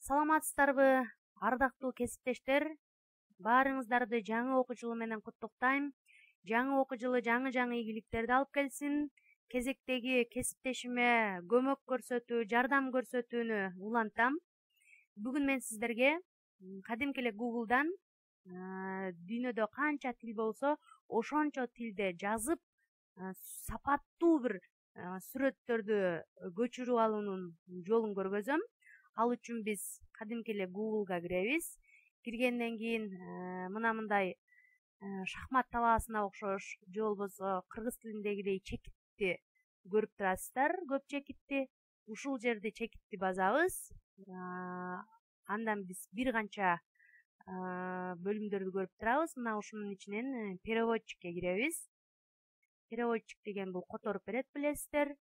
Саламатсыздарбы, ардактуу кесиптештер? Баарыңыздарды жаңы окуу жылы менен куттуктайм. Жаңы окуу жылы жаңы ийгиликтерди алып келсин. Кезектеги кесиптешиме көмөк көрсөтүү, жардам көрсөтүүнү улантам. Бүгүн мен сиздерге кадимки эле Google'дан дүйнөдө канча тил болсо, ошончо тилде жазып, сапаттуу бир сүрөттөрдү көчүрүп алуунун жолун көргөзөм. Ал үчүн биз кадимки эле Google'га киребиз. Киргенден кийин мындай шахмат талаасына окшош, же болбосо кыргыз тилиндегидей чекитти көрүп турасыздар, көп чекитти. Ушул жерди чекитти басабыз. Андан биз бир канча бөлүмдөрдү көрүп турабыз. Мына ушунун ичинен переводчикке киребиз. Переводчик деген бул которуп берет, билесиздер.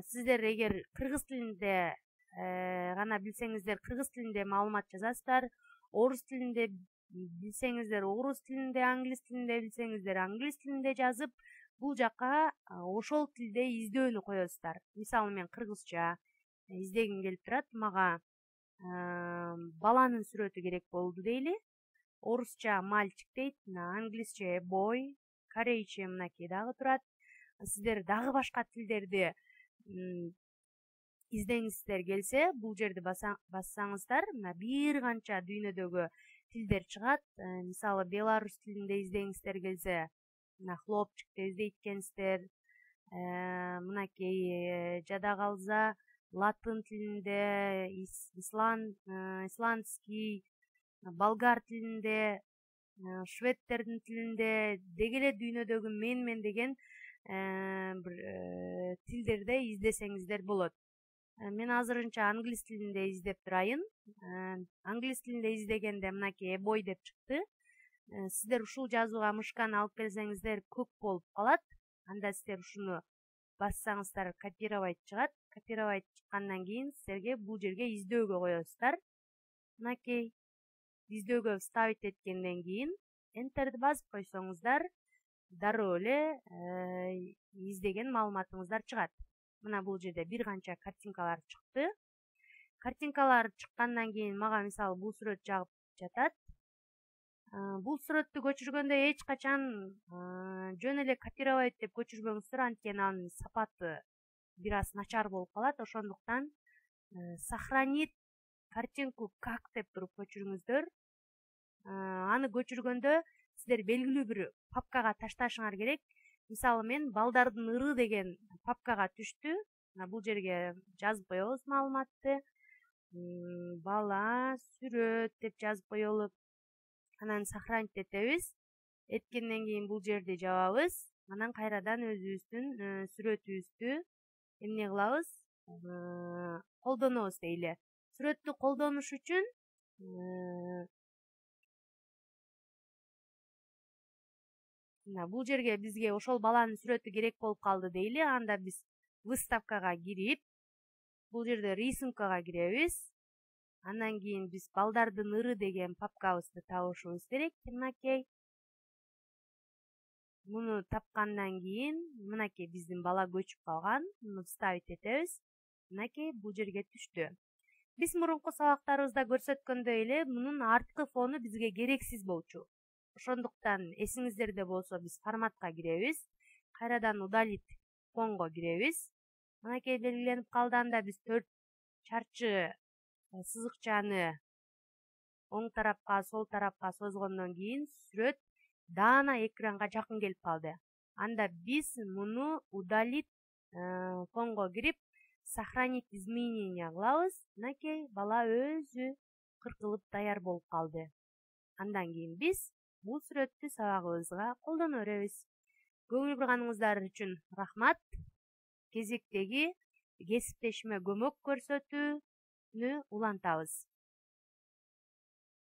Сиздер эгер кыргыз тилинде гана билсеңиздер, кыргыз тилинде маалымат жазасыздар. Орус тилинде билсеңиздер, орус тилинде, англис тилинде билсеңиздер, англис тилинде жазып, бул жакка ошол тилде издөөнү коесуздар. Мисалы, мен кыргызча издегим келип турат, мага баланын сүрөтү керек болду дейли. Орусча мальчик дейт, англисче boy, корейче мынакей дагы турат. Сиздер дагы башка тилдерди издеңиздер келсе, бул жерди бассаңыздар, мына бир канча дүйнөдөгү тилдер чыгат. Мисалы, беларус тилинде издеңиздер келсе, мына хлопчик деп издейт экенсиздер. Мынакей жада калса, латын тилинде, исландский, болгар тилинде, шведтердин тилинде, деги эле дүйнөдөгү мен деген бир тилдерде издесеңиздер болот. Мен азырынча англис тилинде издеп турайын. Англис тилинде издегенде мынакей boy деп чыкты. Сиздер ушул жазууга мышканы алып келсеңиздер көк болуп калат. Анда сиздер ушуну бассаңыздар копировать чыгат. Копировать чыккандан кийин сиздерге бул жерге издөөгө коесуздар. Мынакей издөөгө вставить эткенден кийин enterди басып койсоңуздар, дароо эле издеген маалыматыңыздар чыгат. Мына бул жерде бир канча картинкалар чыкты. Картинкалар чыккандан кийин мага мисалы бул сүрөт жагып жатат. Бул сүрөттү көчүргөндө эч качан жөн эле копировать деп көчүрбөңүздөр, анткени анын сапаты бир аз начар болуп калат. Ошондуктан сохранить картинку как деп туруп көчүрүңүздөр. Аны көчүргөндө сиздер белгилүү бир папкага ташташыңар керек. Мисалы, мен балдардын ыры деген папкага түштү. Бул жерге жазып коебуз маалыматты. Бала сүрөт деп жазып коелуп, анан сохранить этебиз. Эткенден кийин бул жерди жабабыз. Анан кайрадан өзүбүздүн сүрөтүбүздү эмне кылабыз? Колдонобуз дейли. Сүрөттү колдонуш үчүн бул жерге бизге ошол баланын сүрөтү керек болуп калды дейли. Анда биз выставкага кирип, бул жерде рисункага киребиз. Андан кийин биз балдардын ыры деген папкабызды табышыбыз керек. Мынакей. Муну тапкандан кийин мынакей биздин бала көчүп калган. Муну вставить этебиз. Мынакей бул жерге түштү. Биз мурунку сабактарыбызда көрсөткөндөй эле мунун арткы фону бизге керексиз болчу. Ошондуктан эсиңиздерде болсо биз форматка киребиз. Кайрадан удалить фонго киребиз. Мынакей белгиленип калды. Анда биз 4 чарчы сызыкчаны оң тарапка, сол тарапка созгондон кийин сүрөт даана экранга жакын келип калды. Анда биз муну удалить фонго кирип, сохранить изменения кылабыз. Мынакей бала өзү кыркылып даяр болуп калды. Андан кийин биз бул сүрөттү сабагыбызга колдоно беребиз. Көңүл бурганыңыздар үчүн рахмат. Кезектеги кесиптешиме көмөк көрсөтүүнү улантабыз.